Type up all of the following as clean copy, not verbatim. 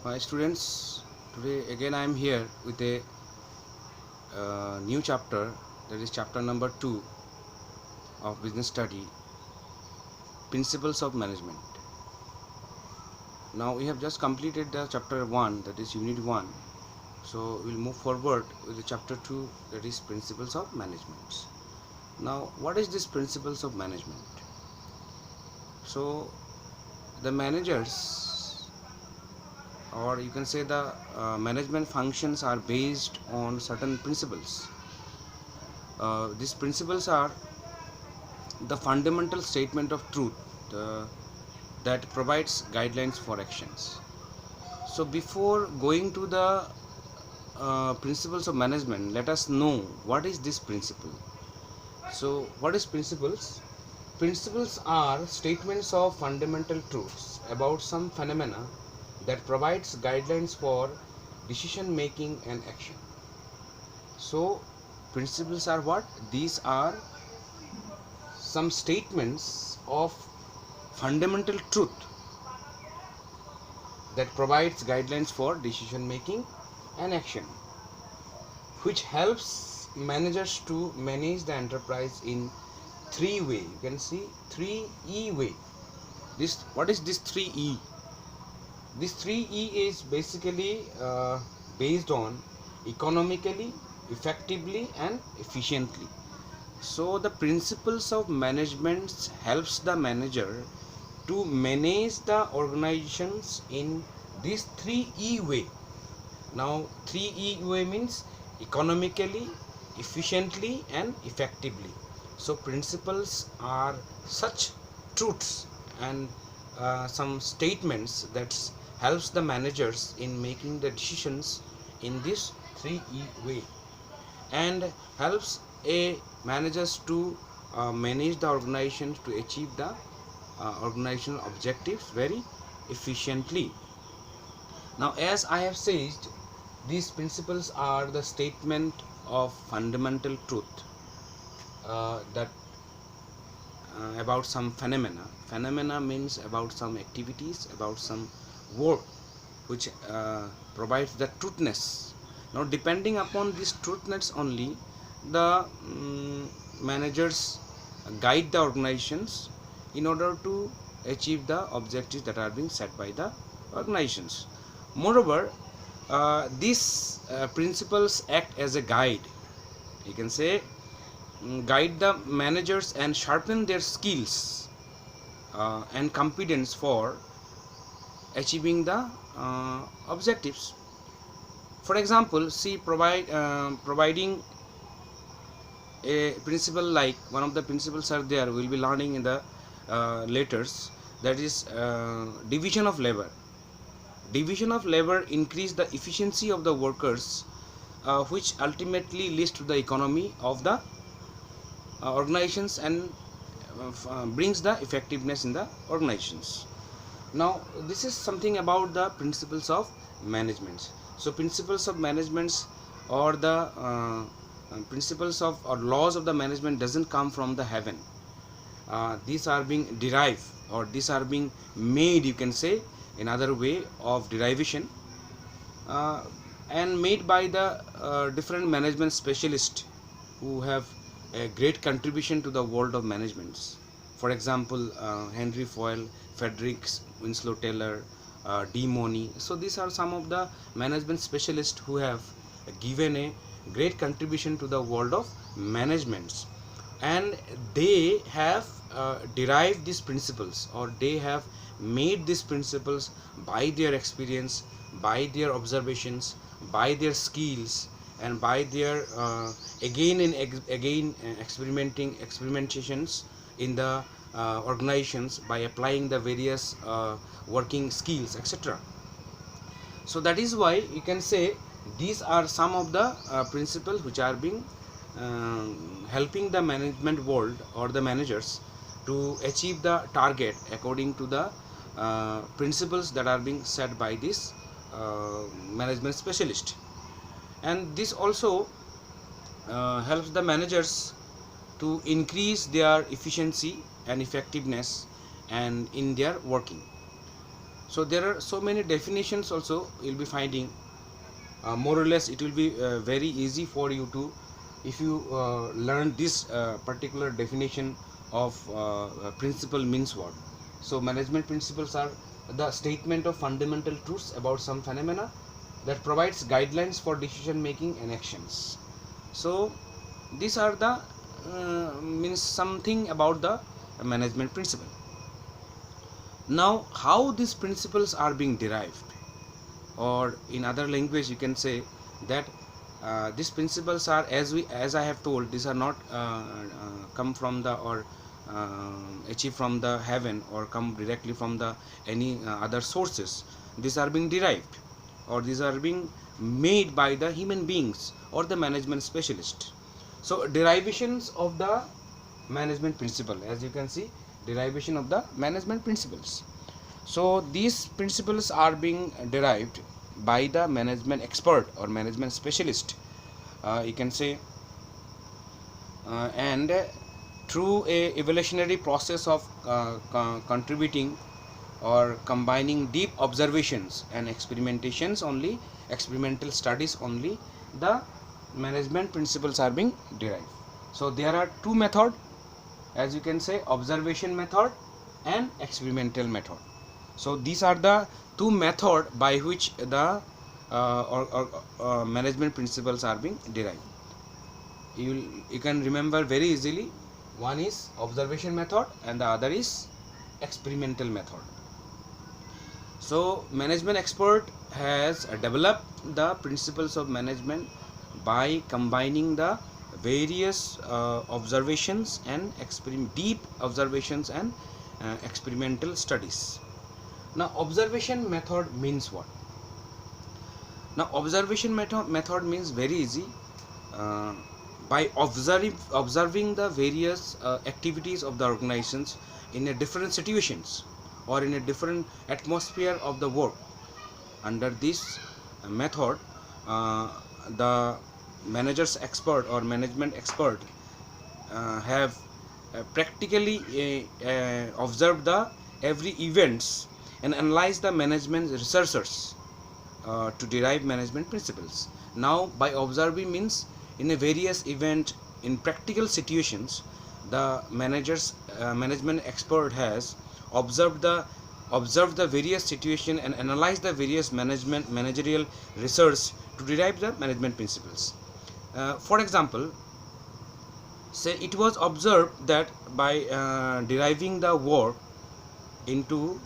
My students, today again I am here with a new chapter, that is chapter number 2 of business study, principles of management. Now we have just completed the chapter 1, that is unit 1. So we will move forward with the chapter 2, that is principles of management. Now what is this principles of management? So the managers, or you can say the management functions, are based on certain principles. These principles are the fundamental statement of truth that provides guidelines for actions. So before going to the principles of management, let us know what is this principle. So what is principles? Principles are statements of fundamental truths about some phenomena that provides guidelines for decision making and action. So principles are what? These are some statements of fundamental truth that provides guidelines for decision making and action, which helps managers to manage the enterprise in three way. You can see 3E way. What is this 3E? This 3E is basically based on economically, effectively and efficiently. So the principles of management helps the manager to manage the organizations in this 3E way. Now 3E way means economically, efficiently and effectively. So principles are such truths and some statements that helps the managers in making the decisions in this 3E way, and helps a managers to manage the organization to achieve the organizational objectives very efficiently. Now, as I have said, these principles are the statement of fundamental truth that about some phenomena. Phenomena means about some activities, about some work which provides the truthness. Now depending upon this truthness only, the managers guide the organizations in order to achieve the objectives that are being set by the organizations. Moreover, these principles act as a guide. You can say guide the managers and sharpen their skills and competence for achieving the objectives. For example, see providing a principle, like one of the principles are there, we will be learning in the laters, that is division of labor. Division of labor increase the efficiency of the workers, which ultimately leads to the economy of the organizations and brings the effectiveness in the organizations. Now this is something about the principles of management. So principles of management, or the principles of or laws of the management, doesn't come from the heaven. These are being derived, or these are being made, you can say, another way of derivation, and made by the different management specialists who have a great contribution to the world of management. For example, Henry Foyle, Frederick Winslow Taylor, D. Money. So these are some of the management specialists who have given a great contribution to the world of management, and they have derived these principles, or they have made these principles by their experience, by their observations, by their skills, and by their again and again experimentations in the organizations, by applying the various working skills, etc. So that is why you can say these are some of the principles which are being helping the management world, or the managers, to achieve the target according to the principles that are being set by this management specialist. And this also helps the managers to increase their efficiency and effectiveness and in their working. So there are so many definitions also you'll be finding. More or less it will be very easy for you to, if you learn this particular definition of principle means what. So management principles are the statement of fundamental truths about some phenomena that provides guidelines for decision making and actions. So these are the means something about the management principle. Now how these principles are being derived, or in other language you can say that these principles are, as I have told, these are not come from the, or achieved from the heaven, or come directly from the any other sources. These are being derived, or these are being made by the human beings or the management specialist. So derivations of the management principle, as you can see, derivation of the management principles. So these principles are being derived by the management expert or management specialist, you can say, and through a evolutionary process of contributing or combining deep observations and experimentations only, experimental studies only, the management principles are being derived. So there are two methods, as you can say, observation method and experimental method. So these are the two methods by which the management principles are being derived. You can remember very easily. One is observation method and the other is experimental method. So management expert has developed the principles of management by combining the various observations and deep observations and experimental studies. Now observation method means what? Now observation method means very easy. By observing the various activities of the organizations in a different situations or in a different atmosphere of the work. Under this method, the managers expert or management expert have practically observed the every events and analyze the management researchers to derive management principles. Now by observing means in a various event in practical situations, the management expert has observed the various situation and analyze the various managerial research to derive the management principles. For example, say it was observed that by deriving the work into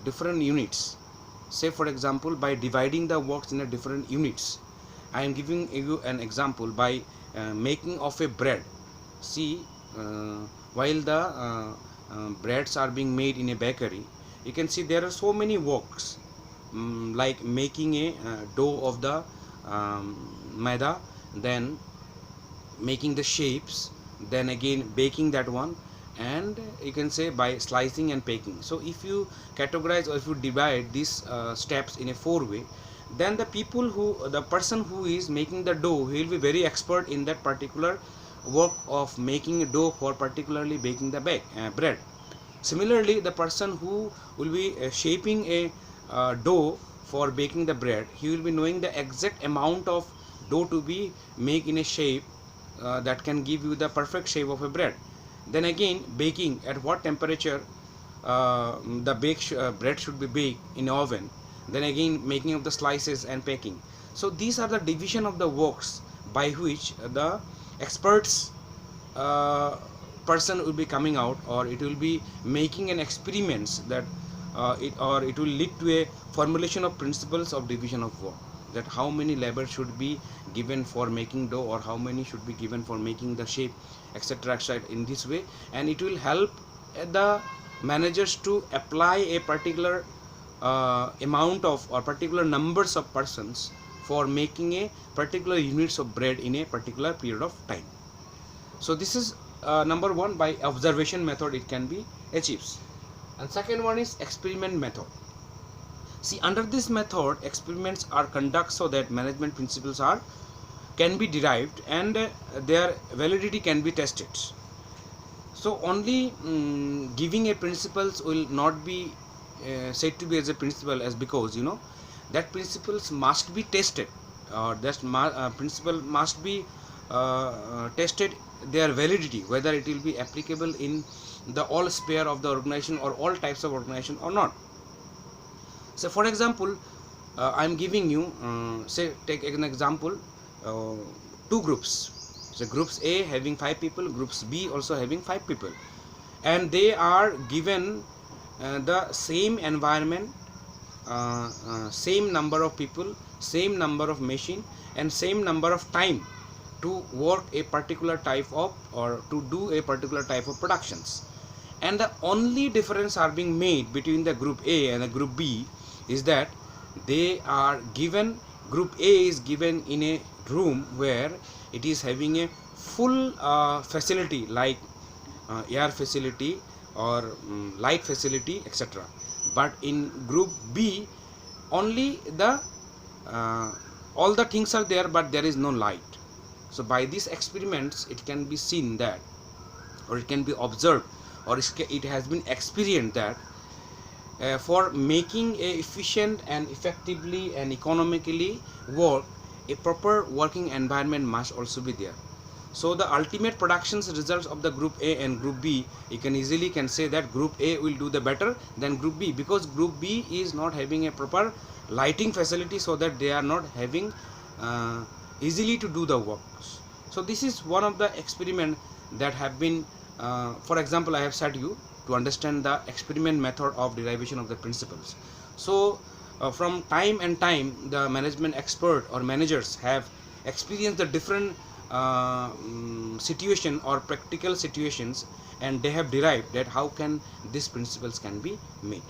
different units, say for example by dividing the works in a different units. I am giving you an example by making of a bread. See, while the breads are being made in a bakery, you can see there are so many works, like making a dough of the maida, then making the shapes, then again baking that one, and you can say by slicing and baking. So if you categorize or if you divide these steps in a four way, then the person who is making the dough, he will be very expert in that particular work of making a dough for particularly baking the bread. Similarly, the person who will be shaping a dough for baking the bread, he will be knowing the exact amount of dough to be made in a shape that can give you the perfect shape of a bread. Then again, baking, at what temperature the bread should be baked in oven. Then again, making of the slices and packing. So these are the division of the works by which the experts person will be coming out, or it will be making an experiments that it will lead to a formulation of principles of division of work, that how many labor should be given for making dough, or how many should be given for making the shape, etc., etc., in this way. And it will help the managers to apply a particular amount of or particular numbers of persons for making a particular units of bread in a particular period of time. So this is number one, by observation method it can be achieved. And second one is experiment method. See, under this method, experiments are conducted so that management principles can be derived and their validity can be tested. So only giving a principles will not be said to be as a principle as because that principles must be tested, or that principle must be tested their validity, whether it will be applicable in the all sphere of the organization or all types of organization or not. So for example, I am giving you, say take an example, uh, two groups. So groups A having 5 people, groups B also having 5 people, and they are given the same environment, same number of people, same number of machine, and same number of time to work a particular type of, or to do a particular type of productions. And the only difference are being made between the group A and the group B is that they are given, group A is given in a room where it is having a full facility like air facility or light facility, etc. But in group B only the all the things are there, but there is no light. So by these experiments it can be seen that, or it can be observed, or it has been experienced that for making a efficient and effectively and economically work, a proper working environment must also be there. So the ultimate productions results of the group A and group B, you can easily can say that group A will do the better than group B, because group B is not having a proper lighting facility, so that they are not having easily to do the work. So this is one of the experiment that have been, for example, I have said you to understand the experiment method of derivation of the principles. So from time and time the management expert or managers have experienced the different situation or practical situations, and they have derived that how can these principles can be made.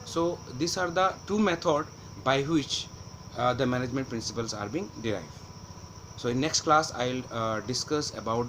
So these are the two methods by which the management principles are being derived. So in next class I will discuss about